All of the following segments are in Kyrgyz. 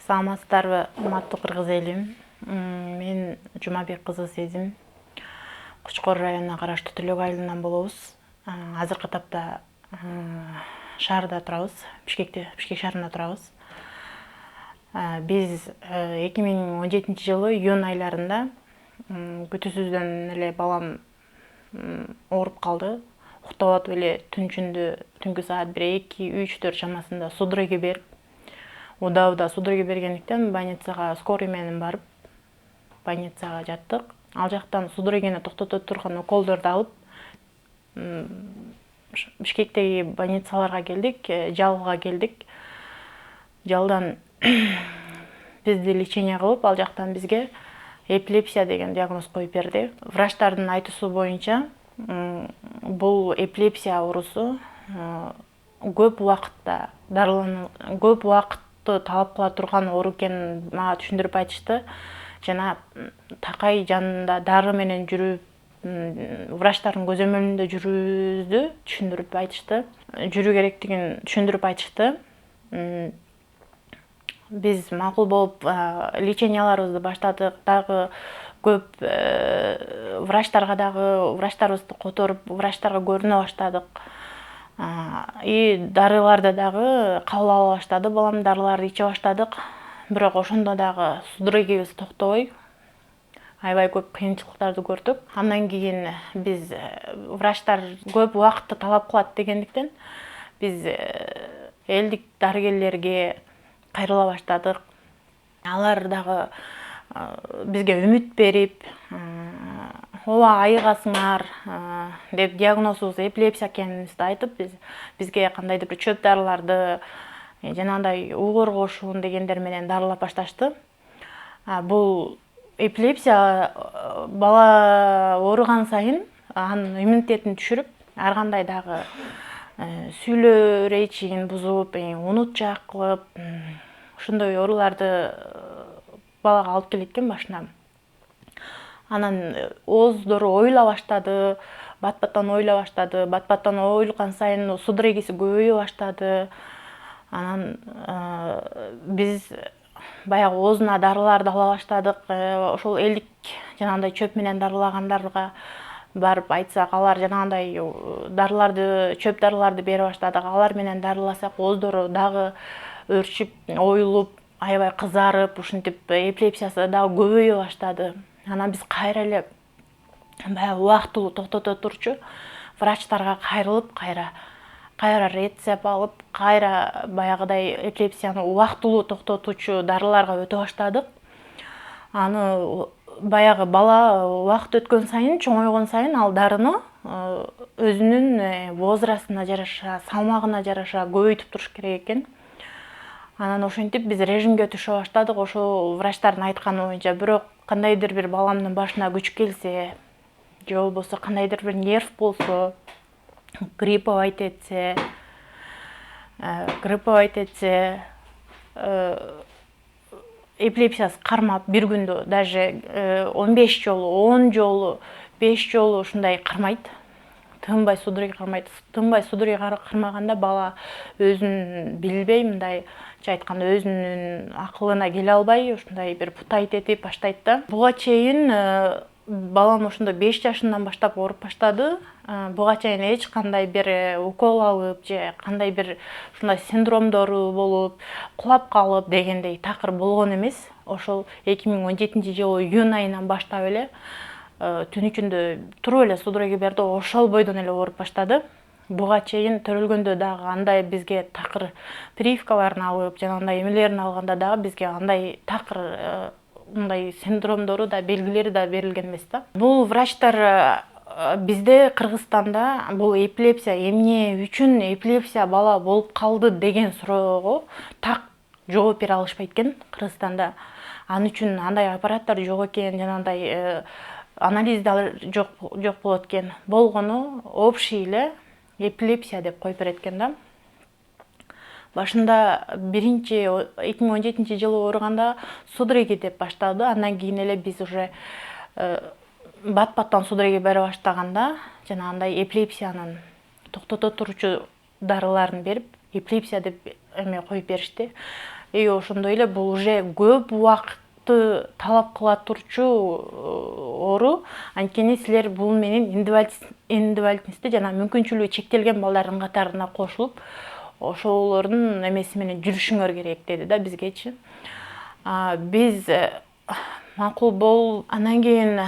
Саламатсыздарбы, урматтуу кыргыз элим. Мен Жумабек кызы Сезим. Кучкор районуна караштуу Төлөк айылынан болобуз. Азыркы тапта шаарда турабыз, Бишкек шаарында турабыз. Биз 2017-жылы июнь айларында күтүүсүздөн эле балам ооруп калды. Уктап атып эле түнкү саат 1-2-3-4 чамасында судороги берип, уда судороги бергендиктен больницага скорый менен барып, больницага жаттык. Ал жактан судорогини токтото турган уколдорду алып, Бишкектеги больницаларга келдик, Жалга келдик. Жалдан бизди лечение кылып, ал жактан бизге эпилепсия деген диагноз коюп берди. Врачтардын айтуусу боюнча, бул эпилепсия оорусу көп убакытты талап кыла турган оору экенин мага түшүндүрүп айтышты. Жана такай жанында дары менен жүрүп, врачтардын көзөмөлүндө жүрүүбүздү түшүндүрүп айтышты. Жүрүү керектигин түшүндүрүп айтышты. Биз макул болуп леченияларыбызды баштадык. Дагы көп врачтарыбызды которуп, врачтарга көрүнө баштадык. И дарыларды дагы кабыл ала баштады. Балам дарыларды иче баштадык. Бирок ошондо дагы судорогибиз токтобой. Аябай көп кыйынчылыктарды көрдүк. Андан кийин биз врачтар көп убакытты талап кылат дегендиктен биз элдик дарыгерлерге кайрыла баштадык. Алар дагы бизге үмүт берип, ооба айыгасыңар деп диагнозубуз эпилепсия экенибизди айтып, бизге кандайдыр бир чөп дарыларды, жанагындай угур кошуун дегендер менен дарылап башташты. Бул эпилепсия бала ооруган сайын анын иммунитетин түшүрүп, ар кандай дагы сүйлөө речигин бузуп, унутчаак кылып, ошондой ооруларды балага алып келет экен башынан. Анан ооздору оюла баштады, бат-баттан оюла баштады. Бат-баттан оюлган сайын судорогиси көбөйө баштады. Анан биз баягы оозуна дарыларды ала баштадык. Ошол элдик жанагындай чөп менен дарылагандарга барып айтсак, алар жанагындай чөп дарыларды бере баштадык. Алар менен дарыласак, ооздору дагы өрчүп, оюлуп, аябай кызарып, ушинтип эпилепсиясы дагы көбөйө баштады. Анан биз кайра эле баягы убактылуу токтото турчу врачтарга кайрылып, кайра рецепт алып, кайра баягыдай эпилепсияны убактылуу токтотуучу дарыларга өтө баштадык. Аны баягы бала убакыт өткөн сайын, чоңойгон сайын ал дарыны өзүнүн возрастына жараша, салмагына жараша көбөйтүп туруш керек экен. Анан ошентип биз режимге түшө баштадык, ошол врачтардын айтканы боюнча. Бирок кандайдыр бир баламдын башына күч келсе, же болбосо кандайдыр бир нерв болсо, грипповать этсе, эпилепсиясы кармап, бир күндө даже 15 жолу, 10 жолу, 5 жолу ушундай кармайт. Тынбай судороги кармайт. Тынбай судороги кармаганда бала өзүн билбей, мындайча айтканда өзүнүн акылына келе албай, ушундай бир путайт этип баштайт да. Буга чейин балам ошондо 5 жашынан баштап ооруп баштады. Буга чейин эч кандай бир укол алып же кандай бир ушундай синдромдору болуп, кулап калып дегендей такыр болгон эмес. Ошол 2017-жылы июнь айынан баштап эле түн ичинде туруп эле судороги берди, ошол бойдон эле ооруп баштады. Буга чейин төрөлгөндө дагы андай бизге такыр прививкаларын алып, жанагындай эмелерин алганда дагы бизге андай такыр мындай синдромдору да, белгилери да берилген эмес да. Бул врачтар бизде Кыргызстанда бул эпилепсия, эмне үчүн эпилепсия бала болуп калды деген суроого так жооп бере алышпайт экен Кыргызстанда. Ал үчүн андай аппараттар жок экен, жанагындай анализдер жок болот экен. Болгону общий эле эпилепсия деп коюп берет экен да. Башында 2017-жылы ооруганда судороги деп баштады. Андан кийин эле биз уже бат-баттан судороги бере баштаганда, жанагындай эпилепсиянын токтото турчу дарыларын берип, эпилепсия деп коюп беришти. ошондой эле бул уже көп убакытты талап кыла турчу оору. Анткени силер бул менен инвалидности жана мүмкүнчүлүгү чектелген балдардын катарына кошулуп, ошолордун эмеси менен жүрүшүңөр керек деди да бизгечи. Биз макул бол. Андан кийин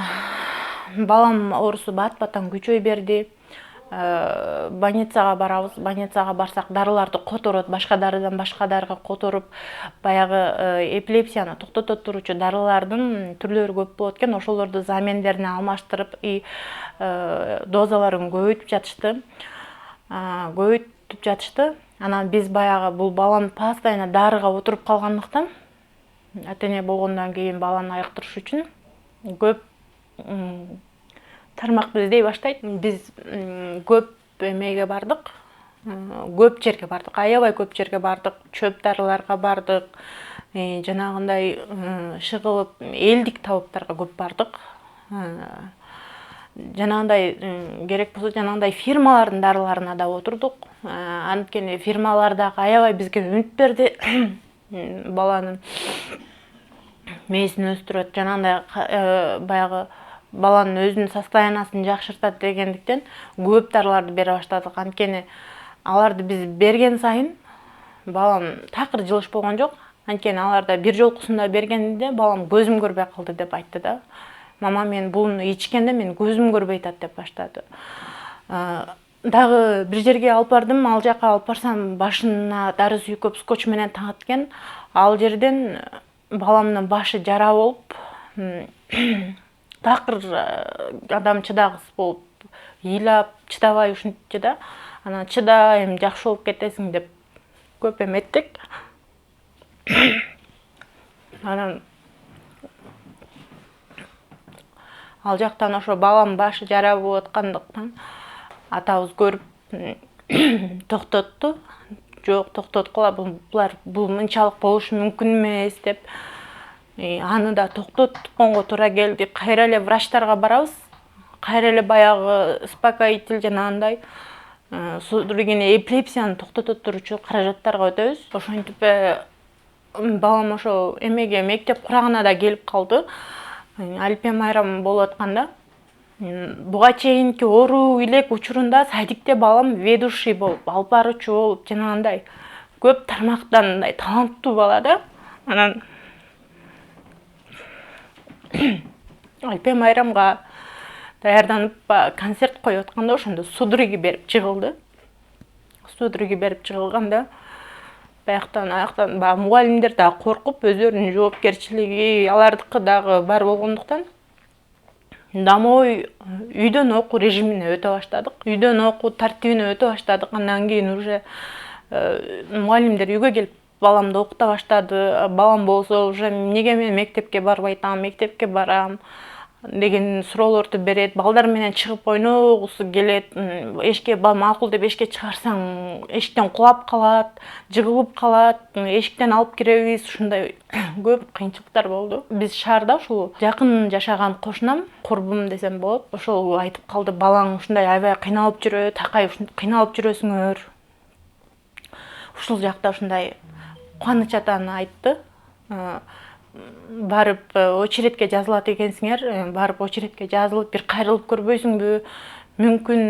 балам оорусу бат-баттан күчөй берди. Больницага барабыз. Больницага барсак дарыларды которот, башка дарыдан башка дарыга которуп, баягы эпилепсияны токтото туручу дарылардын түрлөрү көп болот экен. Ошолорду замендерине алмаштырып, дозаларын көбөйтүп жатышты. Анан биз баягы бул балам постоянно дарыга отуруп калгандыктан, ата-эне болгондон кийин баланы айыктырыш үчүн көп тармак издей баштайт. Биз көп эмеге бардык, көп жерге бардык, аябай көп жерге бардык, чөп дарыларга бардык, жанагындай шыгылып элдик табыптарга көп бардык. Жанагындай керек болсо жанагындай фирмалардын дарыларына да отурдук. Анткени фирмалар дагы аябай бизге үмүт берди. Баланын мээсин өстүрөт, жанагындай баягы баланын өзүнүн состояниясын жакшыртат дегендиктен көп дарыларды бере баштадык. Анткени аларды биз берген сайын балам такыр жылыш болгон жок. Анткени аларды бир жолкусунда бергенде балам көзүм көрбөй калды деп айтты да. Мама, мен буну ичкенде мен көзүм көрбөй атат деп баштады. Дагы бир жерге алып бардым, ал жака алып барсам башына дары сүйкөп скотч менен тагат экен. Ал жерден баламдын башы жара болуп, такыр адам чыдагыс болуп, ыйлап чыдабай ушинтчи да. Анан чыда, эми жакшы болуп кетесиң деп көп эметтик. Анан ал жактан ошо балам башы жара болуп аткандыктан атабыз көрүп токтотту. Жок, токтоткула, бул мынчалык болушу мүмкүн эмес деп аны да токтотконго туура келди. Кайра эле врачтарга барабыз. Кайра эле баягы успокоитель жанагындай судорогный эпилепсияны токтото туручу каражаттарга өтөбүз. Ошентип балам ошо эмеге мектеп курагына да келип калды. Алипе майрам болуп атканда, буга чейинки оору илек учурунда садикте балам ведущий болуп, алып баруучу болуп, жанагындай көп тармактан мындай таланттуу бала да. Анан Алипе майрамга даярданып концерт коюп атканда ошондо судороги берип жыгылды. Судороги берип жыгылганда аяктан баягы мугалимдер дагы коркуп, өздөрүнүн жоопкерчилиги, алардыкы дагы бар болгондуктан домой үйдөн окуу режимине өтө баштадык. Үйдөн окуу тартибине өтө баштадык. Андан кийин уже мугалимдер үйгө келип баламды окута баштады. Балам болсо уже эмнеге мен мектепке барбай атам, мектепке барам деген суроолорду берет. Балдар менен чыгып ойногусу келет. Эшикке макул деп эшикке чыгарсаң, эшиктен кулап калат, жыгылып калат. Эшиктен алып киребиз. Ушундай көп кыйынчылыктар болду. Биз шаарда ушул жакын жашаган кошунам, курбум десем болот. Ошол айтып калды, балаң ушундай аябай кыйналып жүрөт, такай ушундай кыйналып жүрөсүңөр. Ушул жакта ушундай Кубаныч атаны айтты. Барып очередке жазылат экенсиңер, барып очередке жазылып бир кайрылып көрбөйсүңбү? Мүмкүн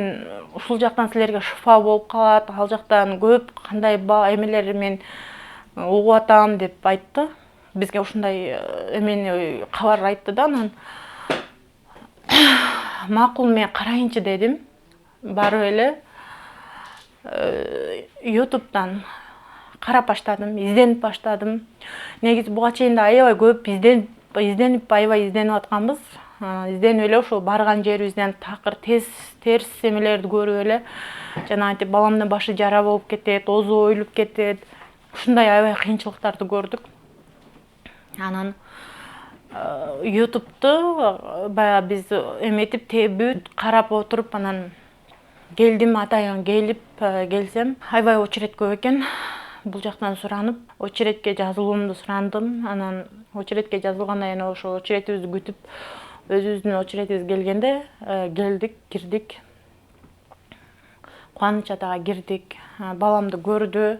ушул жактан силерге шифа болуп калат, ал жактан көп кандай эмелер мен угуп атам деп айтты. Бизге ушундай эмени кабар айтты да. Анан макул, мен карайынчы дедим. Барып эле YouTube'дан карап баштадым, изденип баштадым. Негизи буга чейин да аябай көп изденип атканбыз. Изденип эле ошол барган жерибизден такыр терс эмелерди көрүп эле жанагынтип баламдын башы жара болуп кетет, оозу оюлуп кетет. Ушундай аябай кыйынчылыктарды көрдүк. Анан YouTube'ду баягы биз эметип тебүт карап отуруп, анан келдим, атайын келсем, аябай очередь көп экен. Бул жактан суранып, очередке жазылуумду сурандым. Анан очередке жазылгандан кийин ошол очередибизди күтүп, өзүбүздүн очередибиз келгенде кирдик. Кубаныч атага кирдик. Баламды көрдү.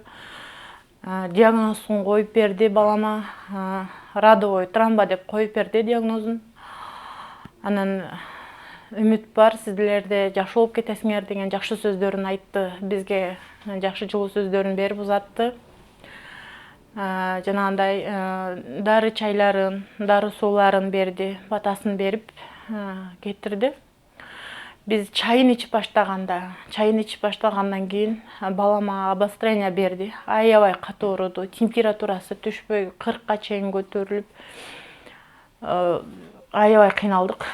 Диагнозун коюп берди балама. Радовой тромба деп коюп берди диагнозун. Анан үмүт бар, сиздерде жакшы болуп кетесиңер деген жакшы сөздөрүн айтты. Бизге жакшы жылуу сөздөрүн берип узатты. Жанагындай дары чайларын, дары сууларын берди, батасын берип кетирди. Биз чайын ичип баштагандан кийин балама обострение берди. Аябай катуу ооруду, температурасы түшпөй 40ка чейин көтөрүлүп, аябай кыйналдык.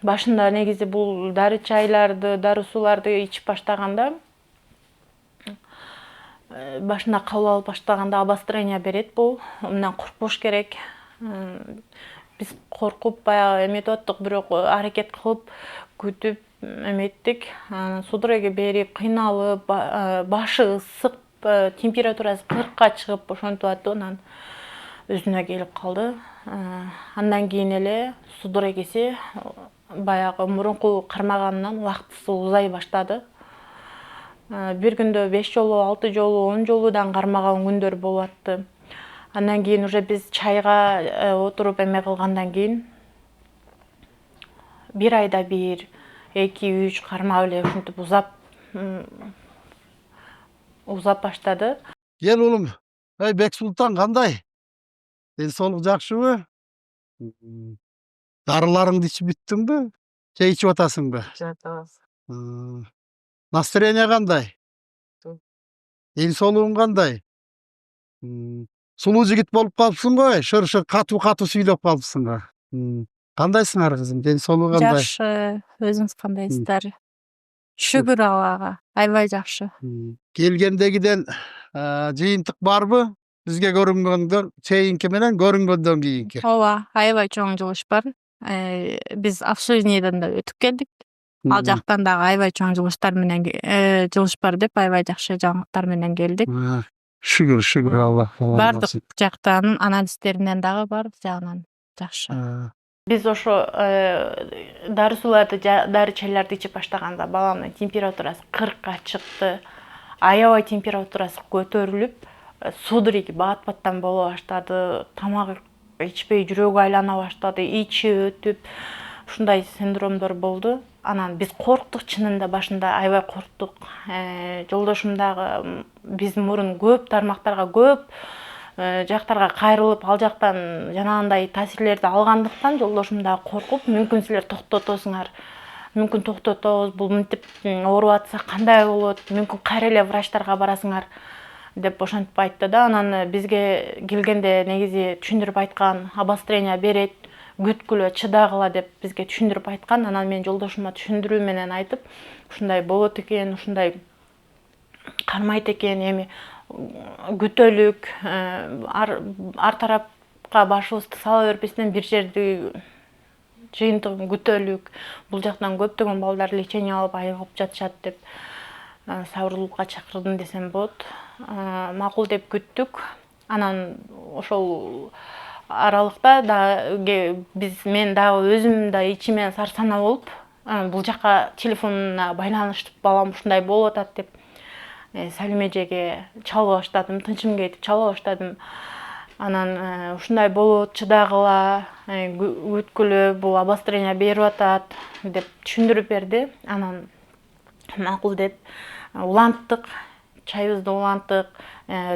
Башында негизи бул дары чайларды, дары сууларды ичип баштаганда, башында кабыл алып баштаганда обострение берет бул. Мындан коркпош керек. Биз коркуп баягы эметип аттык, бирок аракет кылып күтүп эметтик. Судорога берип, кыйналып, башы ысык, температурасы 40ка чыгып ошентип аттып, анан өзүнө келип калды. Андан кийин эле судорогасы баягы мурунку кармаганынан убактысы узай баштады. Бир күндө 5 жолу, 6 жолу, 10 жолудан кармаган күндөр болуп атты. Андан кийин уже биз чайга отуруп эме кылгандан кийин 1 айда 1, 2, 3 кармап эле ушинтип узап баштады. Gel oğlum. Hey Бексултан кандай? Ден соолук жакшыбы? Дарыларыңды ичип бүттүңбү? Чай ичип атасыңбы? Жатабыз. Настроение кандай? Ден соолугуң кандай? Сулуу жигит болуп калыпсың го, шыр катуу сүйлөп калыпсың го. Кандайсыңар кызым? Ден соолугу кандай? Жакшы, өзүңүз кандайсыздар? Шүгүр Аллага, аябай жакшы. Келгендегиден жыйынтык барбы? Бизге көрүнгөндөн, чейинки менен көрүнгөндөн кийинки. Ооба, аябай чоң жылыш бар. Биз обслуживаниеден да өтүп келдик. Ал жактан дагы аябай чоң жылыштар менен жылыш бар деп аябай жакшы жаңылыктар менен келдик. Шүгүр Аллах. Бардык жактан анализдеринен дагы бар жагынан жакшы. Биз ошо дары сууларды, дары чайларды ичип баштаганда баламдын температурасы 40ка чыкты. Аябай температурасы көтөрүлүп, судороги бат-баттан боло баштады. Тамак ичпей жүрөгү айлана баштады, ичи өтүп, ушундай синдромдор болду. Анан биз корктук, чынында башында аябай корктук. Жолдошум дагы биз мурун көп тармактарга, көп жактарга кайрылып, ал жактан жанагындай таасирлерди алгандыктан жолдошум дагы коркуп, мүмкүн силер токтотосуңар, мүмкүн токтотобуз, бул мынтип ооруп атса кандай болот, мүмкүн кайра эле врачтарга барасыңар деп ошентип айтты да. Анан бизге келгенде негизи түшүндүрүп айткан, обострение берет, күткүлө, чыдагыла деп бизге түшүндүрүп айткан. Анан мен жолдошума түшүндүрүү менен айтып, ушундай болот экен, ушундай кармайт экен, эми күтөлүк, ар тарапка башыбызды сала бербестен бир жерди жыйынтыгын күтөлүк. Бул жактан көптөгөн балдар лечение алып айыгып жатышат деп сабырлуулукка чакырдым десем болот. Макул деп күттүк. Анан ошол аралыкта мен дагы өзүм да ичимен сарсана болуп, бул жака телефонуна байланыштып, балам ушундай болуп атат деп Салим эжеге чала баштадым, тынчым кетип чала баштадым. Анан ушундай болот, чыдагыла, күткүлө, бул обострение берип атат деп түшүндүрүп берди. Анан макул деп уланттык, чайыбызды уланттык,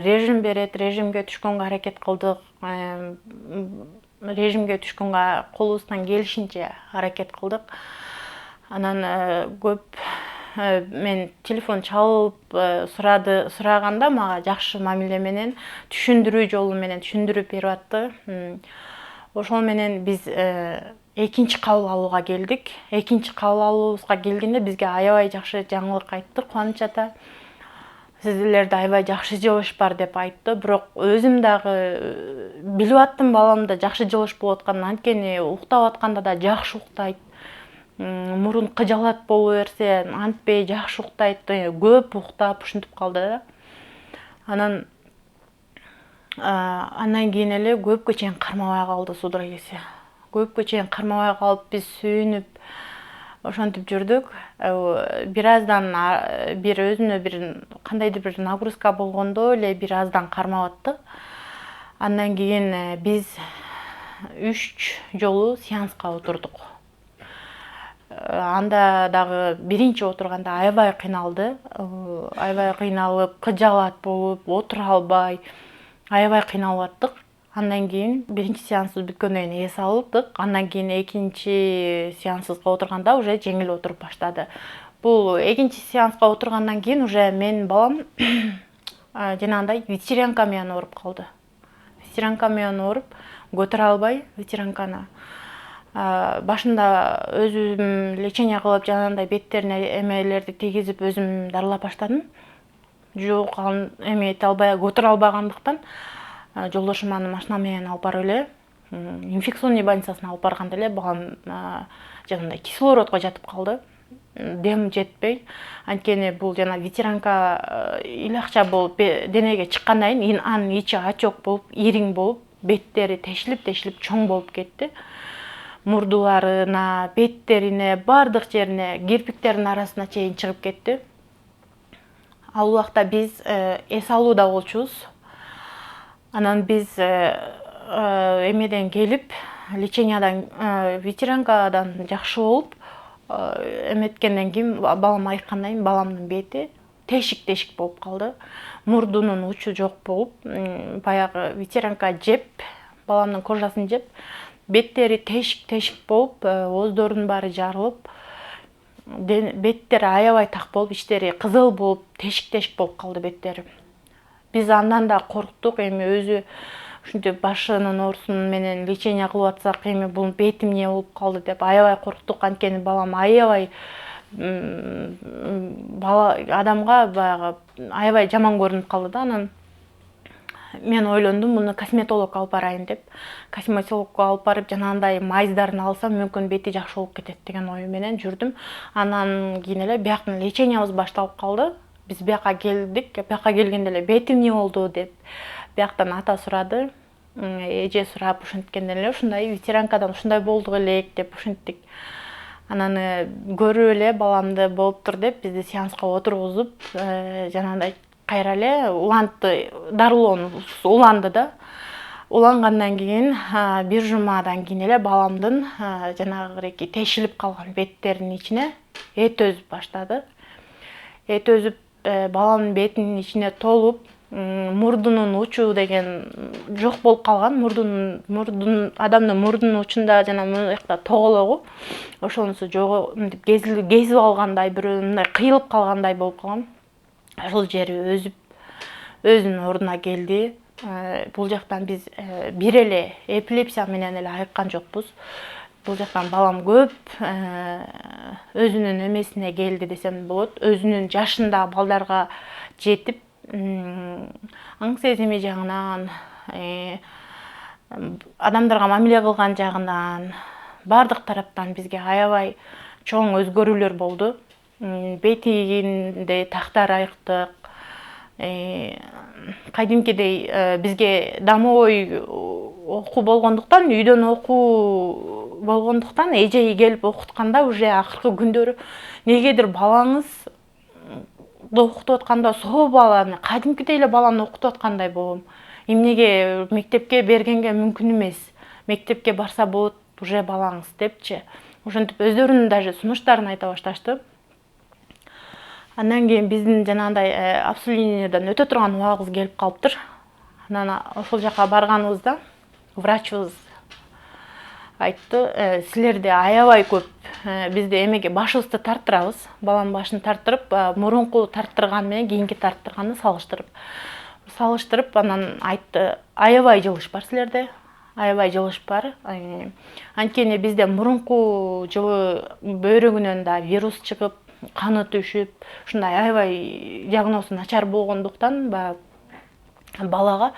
режим берет, режимге түшкөнгө аракет кылдык. Режимге түшкөнгө колубуздан келишинче аракет кылдык. Анан көп мен телефон чалып сураганда мага жакшы мамиле менен, түшүндүрүү жолу менен түшүндүрүп берип атты. Ошол менен биз экинчи кабыл алууга келдик. Экинчи кабыл алуубузга келгенде бизге аябай жакшы жаңылык айтты Кубаныч ата. Сиздерде аябай жакшы жылыш бар деп айтты. Бирок өзүм дагы билип аттым баламда жакшы жылыш болуп атканын, анткени уктап атканда да жакшы уктайт. Мурун кыжалат боло берсе, антпей жакшы уктайт, көп уктап ушинтип калды да. Анан кийин эле көпкө чейин кармабай калды судорогасы. Көпкө чейин кармабай калып, биз сүйүнүп, ошентип жүрдүк. Бир аздан бир өзүнө бир кандайдыр бир нагрузка болгондо эле бир аздан кармап атты. Андан кийин биз 3 жолу сеанска отурдук. Анда дагы биринчи отурганда аябай кыйналды. Аябай кыйналып, кыжалат болуп, отура албай, аябай кыйналып аттык. Андан кийин биринчи сеансыбыз бүткөндөн кийин эс алдык. Андан кийин экинчи сеансыбызга отурганда уже жеңил отуруп баштады. Бул экинчи сеанска отургандан кийин уже менин балам жанагындай ветеринка менен ооруп калды. Ветеринка менен ооруп, көтөрө албай ветеринканы. Башында өзүм лечение кылып, жанагындай беттерине эмелерди тийгизип өзүм дарылап баштадым. Жок, эме эте албай, көтөрө албагандыктан жолдошум аны машина менен алып барып эле инфекционный больницасына алып барганда эле балам жанагындай кислородко жатып калды. Дем жетпей, анткени бул жана ветеринка илакча болуп денеге чыккандан кийин анын ичи отек болуп, ириң болуп, беттери тешилип чоң болуп кетти. Мурдуларына, беттерине, бардык жерине, кирпиктердин арасына чейин чыгып кетти. Ал убакта биз эс алууда болчубуз. Анан биз эмеден келип, лечениядан, ветеринкадан жакшы болуп, эметкенден кийин балам айыккандан кийин баламдын бети тешик болуп калды. Мурдунун учу жок болуп, баягы ветеринка жеп, баламдын кожасын жеп, беттери тешик болуп, ооздордун баары жарылып, беттери аябай так болуп, иштери кызыл болуп, тешик болуп калды беттери. Биз андан да корктук, эми өзү ушинтип башынын оорусу менен лечение кылып атсак, эми бул бети эмне болуп калды деп аябай корктук. Анткени балам аябай адамга баягы аябай жаман көрүнүп калды да. Анан мен ойлондум, муну косметологко алып барайын деп. Косметологко алып барып, жанагындай майздарын алсам, мүмкүн бети жакшы болуп кетет деген ой менен жүрдүм. Анан кийин эле бияктан лечениябыз башталып калды. Биз бияка келдик. Бияка келгенде эле бети эмне болду деп бияктан ата сурады. Эже сурап, ушинткенде эле ушундай ветеринкадан ушундай болдук элек деп ушинттик. Анан көрүп эле баламды болуптур деп бизди сеанска отургузуп, жанагындай кайра эле улантты, дарылоонубуз уланды да. Улангандан кийин бир жумадан кийин эле баламдын жанагы тешилип калган беттеринин ичине эт өзүп баштады. Эт өзүп, баламдын бетинин ичине толуп, мурдунун учу деген жок болуп калган. Адамдын мурдунун учунда жана мынакта тогологу, ошонусу мынтип кезип алгандай, бирөө мындай кыйылып калгандай болуп калган. Ошол жери өзүп, өзүнүн ордуна келди. Бул жактан биз бир эле эпилепсия менен эле айыккан жокпуз. Бул жактан балам көп өзүнүн эмесине келди десем болот. Өзүнүн жашында балдарга жетип, аң сезими жагынан, адамдарга мамиле кылган жагынан, бардык тараптан бизге аябай чоң өзгөрүүлөр болду. Бетинде тактар айыктык. Кадимкидей бизге домой окуу болгондуктан, үйдөн окуу болгондуктан эжеги келип окутканда уже акыркы күндөрү негедир балаңыз окутуп атканда соо баланы, кадимкидей эле баланы окутуп аткандай болом. Эмнеге мектепке бергенге мүмкүн эмес. Мектепке барса болот уже балаңыз депчи. Ошентип өздөрүнүн даже сунуштарын айта башташты. Андан кийин биздин жанагындай обследованиядан өтө турган убагыбыз келип калыптыр. Анан ошол жака барганыбызда врачыбыз айтты, силерде аябай көп бизде эмеге башыбызды тарттырабыз. Балам башын тарттырып, мурунку тарттырган менен кийинки тарттырганды салыштырып, анан айтты, аябай жылыш бар силерде. Аябай жылыш бар. Анткени бизде мурунку жылы бөйрөгүнөн да вирус чыгып, каны түшүп, ушундай аябай диагнозу начар болгондуктан балага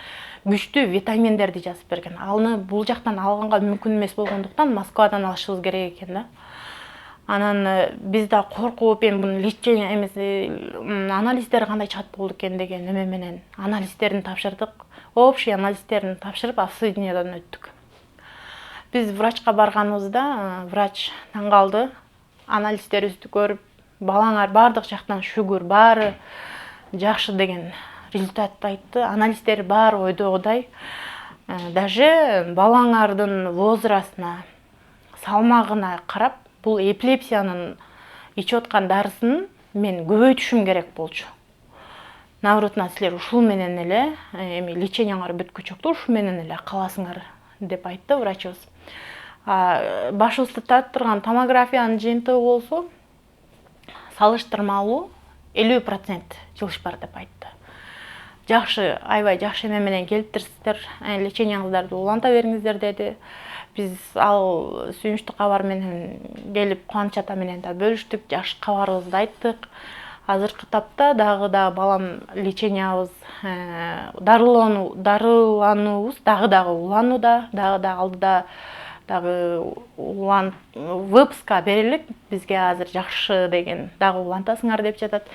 күчтүү витаминдерди жазып берген. Аны бул жактан алганга мүмкүн эмес болгондуктан Москвадан алышыбыз керек экен да. Анан биз да коркуп, бунун лечение анализдери кандай чыгат болду экен деген эме менен анализдерин тапшырдык. Общий анализдерин тапшырып, обследованиядан өттүк. Биз врачка барганыбызда врач таң калды. анализдерибизди көрүп, балаңар баардык жактан шүгүр, баары жакшы деген результатты айтты. Анализдери баары ойдогудай. Даже балаңардын возрастына, салмагына карап, бул эпилепсиянын ичип аткан дарысын мен көбөйтүшүм керек болчу. Наоборотуна силер ушул менен эле эми лечениеңар бүткүчөктү, ушул менен эле каласыңар деп айтты врачыбыз. Башыбызды тарттырган томографиянын жыйынтыгы болсо салыштырмалуу 50% жылыш бар деп айтты. Жакшы, аябай жакшы эме менен келиптирсиздер, лечениеңиздерди уланта бериңиздер деди. Биз ал сүйүнүчтүү кабар менен келип Кубаныч ата менен да бөлүштүк, жакшы кабарыбызды айттык. Азыркы тапта дагы балам лечениябыз, дарылануубуз дагы уланууда, дагы алдыда дагы выпуска берилик, бизге азыр жакшы деген, дагы улантасыңар деп жатат.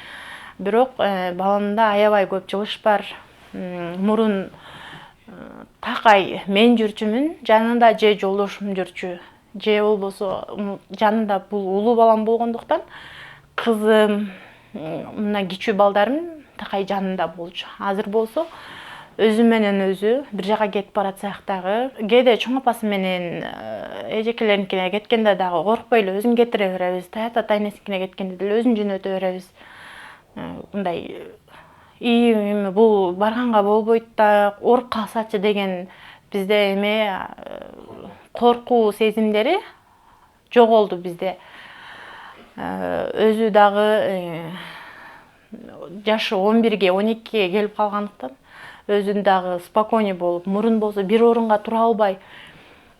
Бирок баламда аябай көп жылыш бар. Мурун такай мен жүрчүмүн, жанында же жолдошум жүрчү, же болбосо жанында бул улуу балам болгондуктан кызым, мына кичүү балдарым такай жанында болчу. Азыр болсо өзү менен өзү бир жака кетип баратсак дагы, кээде чоң апасы менен эжекелериникине кеткенде дагы коркпой эле өзүн кетире беребиз. Тата тайнесине кеткенде деле өзүн жөнөтө беребиз. Мындай эми бул барганга болбойт да, ооруп калсачы деген бизде эме коркуу сезимдери жоголду бизде. Өзү дагы жашы 11-ге 12-ге келип калгандыктан өзүн дагы спокойный болуп, мурун болсо бир орунга тура албай,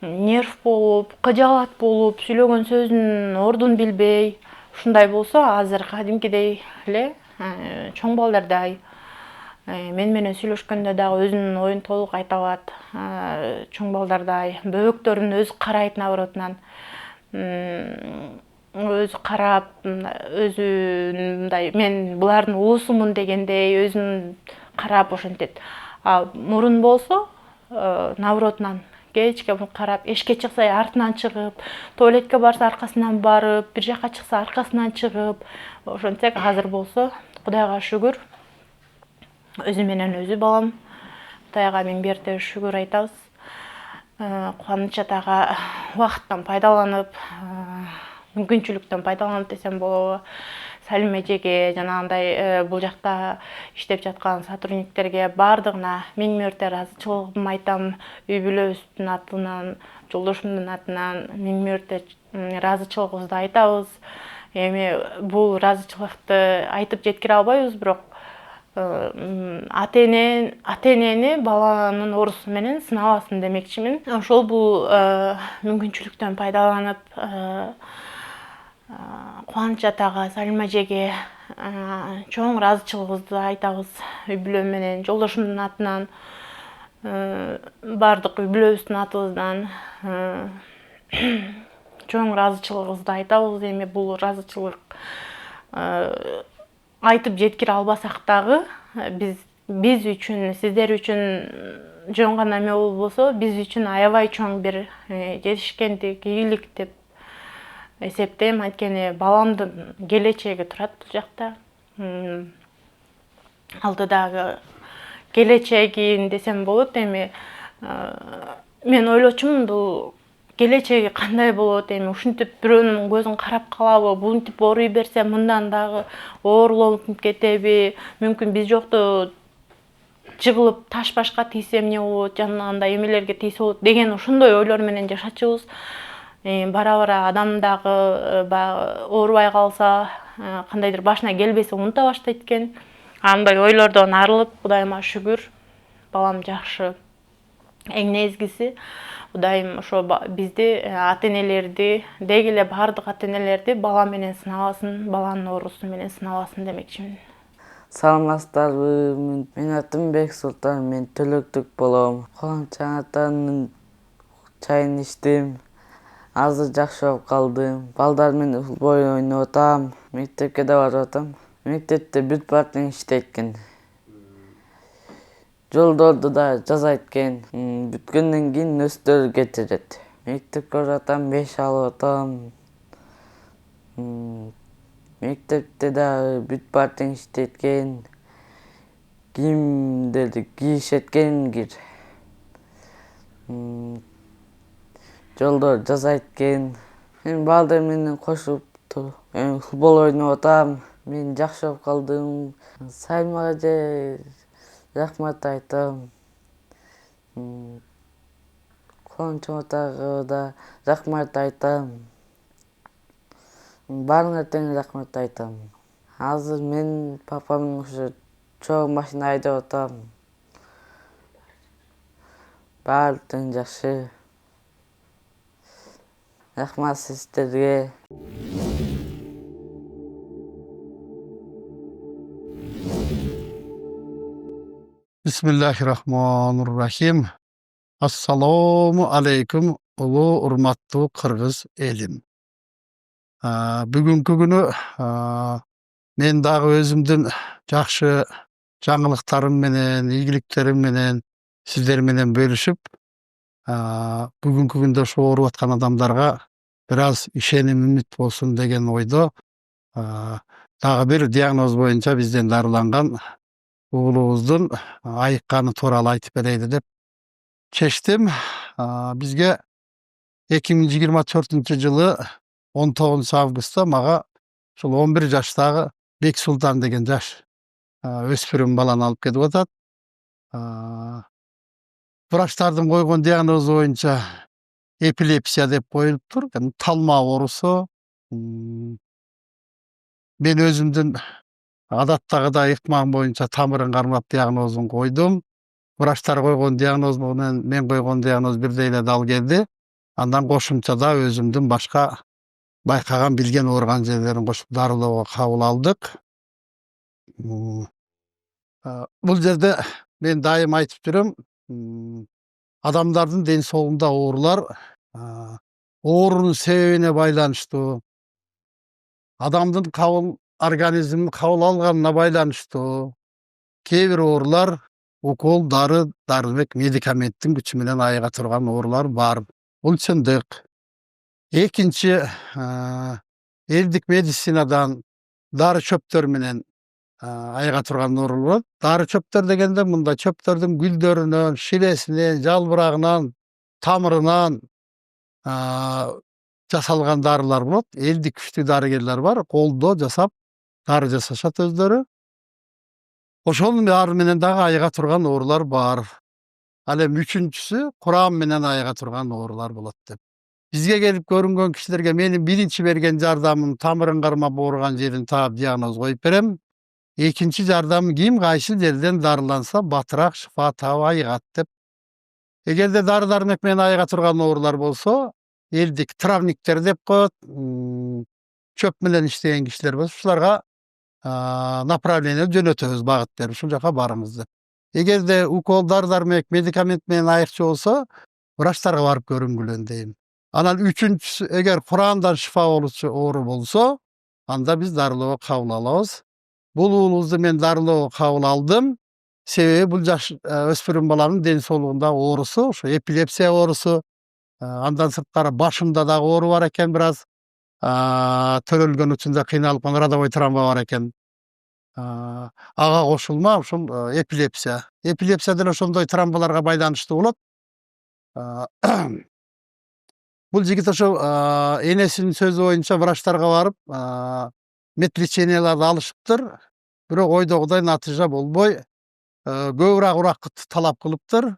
нерв болуп, кыжаалат болуп, сүйлөгөн сөзүнүн ордун билбей, ушундай болсо азыр кадимкидей эле чоң балдардай мен менен сүйлөшкөндө дагы өзүнүн оюн толук айта алат. Чоң балдардай бөбөктөрүн өзү карайт, наоборотунан өзү карап, өзү мындай мен булардын уусумун дегендей өзүн карап ошентет. Мурун болсо наоборотунан кечке карап, эшикке чыкса артынан чыгып, туалетке барса аркасынан барып, бир жака чыкса аркасынан чыгып, ошентсек азыр болсо Кудайга шүгүр, өзү менен өзү балам. Кудайга миң берте шүгүр айтабыз. Кубаныч атага убакыттан пайдаланып, мүмкүнчүлүктөн пайдаланып десем болобу. Салим эжеге, жанагындай бул жакта иштеп жаткан сотрудниктерге баардыгына миң мерте ыраазычылыгымды айтам. Үй бүлөбүздүн атынан, жолдошумдун атынан миң мерте ыраазычылыгыбызды айтабыз. Эми бул ыраазычылыкты айтып жеткире албайбыз, бирок ата-энени баланын оорусу менен сынабасын демекчимин. Ошол бул мүмкүнчүлүктөн пайдаланып Кубаныч атага, Салим эжеге чоң ыраазычылыгыбызды айтабыз. Үй бүлөм менен, жолдошумдун атынан, баардык үй бүлөбүздүн атыбыздан чоң ыраазычылыгыбызды айтабыз. Эми бул ыраазычылык айтып жеткире албасак дагы, биз үчүн, сиздер үчүн жөн гана эме болбосо, биз үчүн аябай чоң бир жетишкендик, ийгилик деп эсептейм. Анткени баламдын келечеги турат бул жакта. Алдыдагы келечегин десем болот. Эми мен ойлочумун, бул келечеги кандай болот, эми ушинтип бирөөнүн көзүн карап калабы, бунтип ооруй берсе мындан дагы оорлонуп кетеби, мүмкүн биз жокто жыгылып таш башка тийсе эмне болот, жанагындай эмелерге тийсе болот деген ошондой ойлор менен жашачубуз. Бара-бара адам дагы оорубай калса, кандайдыр башына келбесе унута баштайт экен. Андай ойлордон арылып, Кудайыма шүгүр, балам жакшы. Эң негизгиси Кудайым ошо бизди, ата-энелерди, деги эле баардык ата-энелерди бала менен сынабасын, баланын оорусу менен сынабасын демекчимин. Саламатсыздарбы, менин атым Бексултан, мен төлөктүк болом. Кубаныч атанын чайын ичтим. Азыр жакшы болуп калдым. Балдар менен ушул бой ойноп атам. Мектепке да барып атам. Мектепте бүт партиң иштейт экен. Жолдорду да жазайт экен. Бүткөндөн кийин өстөрү кетирет. Мектепке барып атам, 5 алып атам. Мектепте дагы бүт баар тең иштеткен, кийимдерди кийишеткен кир. Жолдор жасайт экен. Мен балдар менен кошуп футбол ойноп атам. Мен жакшы болуп калдым. Саймага же рахмат айтам. Коомчума да рахмат айтам. Баарыңа тең рахмат айтам. Азыр мен папам ушу чоң машина айдап атам. Баары тең жакшы. Рахмат сиздерге. Бисмиллахиррахманиррахим. Ассаламу алейкум, улуу урматтуу кыргыз элим. Бүгүнкү күнү мен дагы өзүмдүн жакшы жаңылыктарым менен, ийгиликтерим менен сиздер менен бөлүшүп, бүгүнкү күндө ошо ооруп аткан адамдарга бир аз ишеним, үмүт болсун деген ойдо дагы бир диагноз боюнча бизден дарыланган уулубуздун айыкканы тууралуу айтып берейли деп чечтим. Бизге 2024-жылы 19 августта мага ушул 11 жаштагы Бексултан деген жаш өспүрүм баланы алып келип атат. Врачтардын койгон диагнозу боюнча эпилепсия деп коюлуптур, талма оорусу. Мен өзүмдүн адаттагыдай ыкмам боюнча тамырын кармап диагнозун койдум. Врачтар койгон диагноз менен мен койгон диагноз бирдей эле дал келди. Андан кошумча да өзүмдүн башка байкаган, билген ооруган жерлерин кошуп дарылоого кабыл алдык. Бул жерде мен дайым айтып жүрөм, адамдардын ден соолугунда оорулар оорунун себебине байланыштуу, адамдын организмин кабыл алганына байланыштуу. Кээ бир оорулар укол, дары дармек, медикаменттин күчү менен айыга турган оорулар бар. Бул чындык. Экинчи, элдик медицинадан дары чөптөр менен айыга турган оорулар. Дары чөптөр дегенде мында чөптөрдүн гүлдөрүнөн, ширесинен, жалбырагынан, тамырынан жасалган дарылар болот. Элдик күчтүү дарыгерлер бар, колдо жасап дары жасашат өздөрү. Ошонун баары менен дагы айыга турган оорулар бар. Ал эми үчүнчүсү курам менен айыга турган оорулар болот деп. Бизге келип көрүнгөн кишилерге менин биринчи берген жардамым тамырын кармап ооруган жерин таап диагноз коюп берем. Экинчи жардам ким кайсы жерден дарыланса батыраак шифа таап айыгат деп. Эгерде дары дармек менен айыга турган оорулар болсо, элдик травниктер деп коет, чөп менен иштеген кишилер болсо, ушуларга направление жөнөтөбүз, багыт берип, ушул жака барыңыз деп. Эгерде укол, дары дармек, медикамент менен айыкчу болсо, врачтарга барып көрүнгүлө дейм. Анан үчүнчүсү, эгер Курандан шифа болуучу оору болсо, анда биз дарылоого кабыл алабыз. Бул уулубузду мен дарылоого кабыл алдым. Себеби бул жаш өспүрүм баланын ден соолугунда оорусу, ошо эпилепсия оорусу, андан сырткары башымда дагы оору бар экен, бир аз төрөлгөн учунда кыйналып калган родовой травма бар экен. Ага кошулма ушул эпилепсия. Эпилепсия деле ошондой травмаларга байланыштуу болот. Бул жигит ошо энесинин сөзү боюнча врачтарга барып, медлеченияларды алышыптыр. Бирок ойдогудай натыйжа болбой, көбүрөөк убакыт талап кылыптыр.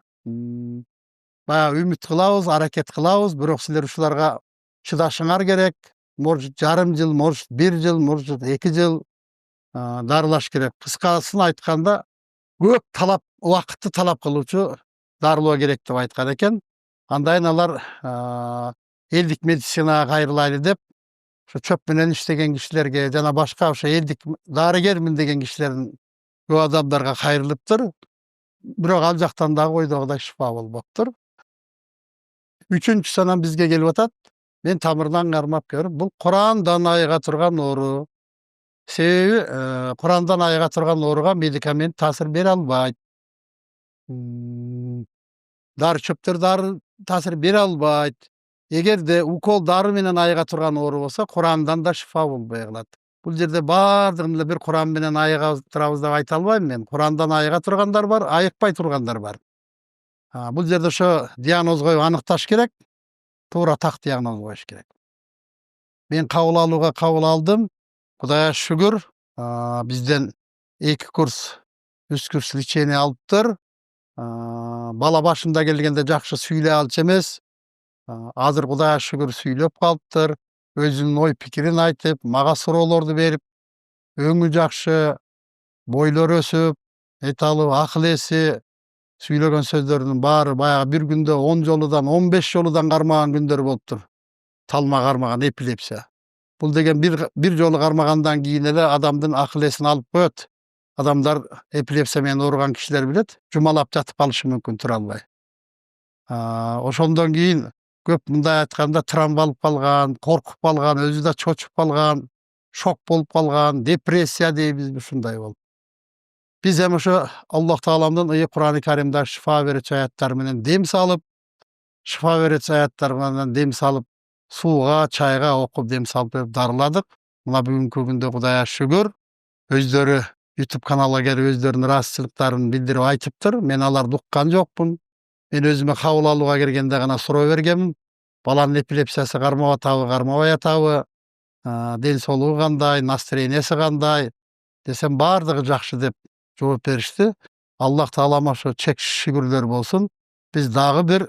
Баягы үмүт кылабыз, аракет кылабыз, бирок силер ушуларга чыдашыңар керек. Может, жарым жыл, может, 1 жыл, может, 2 жыл дарылаш керек. Кыскасын айтканда, көп талап, убакытты талап кылуучу дарылоо керек деп айткан экен. Андайын алар элдик медицинага кайрылайлы деп, ошо чөп менен иштеген кишилерге жана башка ошо элдик дарыгермин деген кишилердин көп адамдарга кайрылыптыр. Бирок ал жактан дагы ойдогудай шифа болбоптур. Үчүнчүсү анан бизге келип атат. Мен тамырдан кармап көрүп, бул Курандан айыга турган оору. Себеби Курандан айыга турган ооруга медикамент таасир бере албайт. Дары чөптөр таасир бере албайт. Эгерде укол дары менен айыга турган оору болсо, Курандан да шифа болбой калат. Бул жерде баардыгын эле бир Куран менен айыга турабыз деп айта албайм мен. Курандан айыга тургандар бар, айыкпай тургандар бар. Бул жерде ошо диагноз коюп аныкташ керек, туура так диагноз коюш керек. Мен кабыл алууга кабыл алдым. Кудайга шүгүр, бизден 2 курс, 3 курс лечение алыптыр. Бала башында келгенде жакшы сүйлөй алчу эмес. Азыр Кудайга шүгүр сүйлөп калыптыр. Өзүнүн ой пикирин айтып, мага суроолорду берип, өңү жакшы, бойлору өсүп, эте алып, акыл эси, сүйлөгөн сөздөрүнүн баары баягы бир күндө 10 жолудан, 15 жолудан кармаган күндөр болуптур. Талма кармаган эпилепсия. Бул деген бир жолу кармагандан кийин эле адамдын акыл эсин алып коет. Адамдар эпилепсия менен ооруган кишилер билет, жумалап жатып калышы мүмкүн тура албай. Ошондон кийин көп мындай айтканда травма алып калган, коркуп калган, өзү да чочуп калган, шок болуп калган, депрессия дейбизби, ушундай болуп. Биз эми ошо Аллах Тааламдын Кур'ан-ы Каримде шифа берүүчү аяттары менен дем салып, шифа берүүчү аяттар менен дем салып, сууга, чайга окуп дем салып дарыладык. Мына бүгүнкү күндө Кудайга шүгүр, өздөрү YouTube каналга келип өздөрүнүн ыраазычылыктарын билдирип айтыптыр. Мен аларды уккан жокмун. Мен өзүмө кабыл алууга келгенде гана суроо бергенмин. Баланын эпилепсиясы кармап атабы, кармабай атабы, ден соолугу кандай, настроенияси кандай десем, баардыгы жакшы деп жооп беришти. Аллах Таалама ошо чексиз шүгүрлөр болсун. Биз дагы бир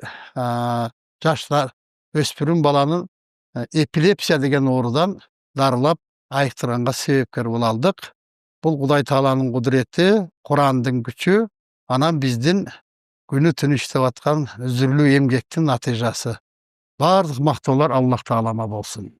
жаштар, өспүрүм баланын эпилепсия деген оорудан дарылап айыктырганга себепкер боло алдык. Бул Кудай Тааланын кудурети, Курандын күчү, анан биздин күнү түнү иштеп аткан үзүрлүү эмгектин натыйжасы. Баардык мактоолор Аллах Таалама болсун.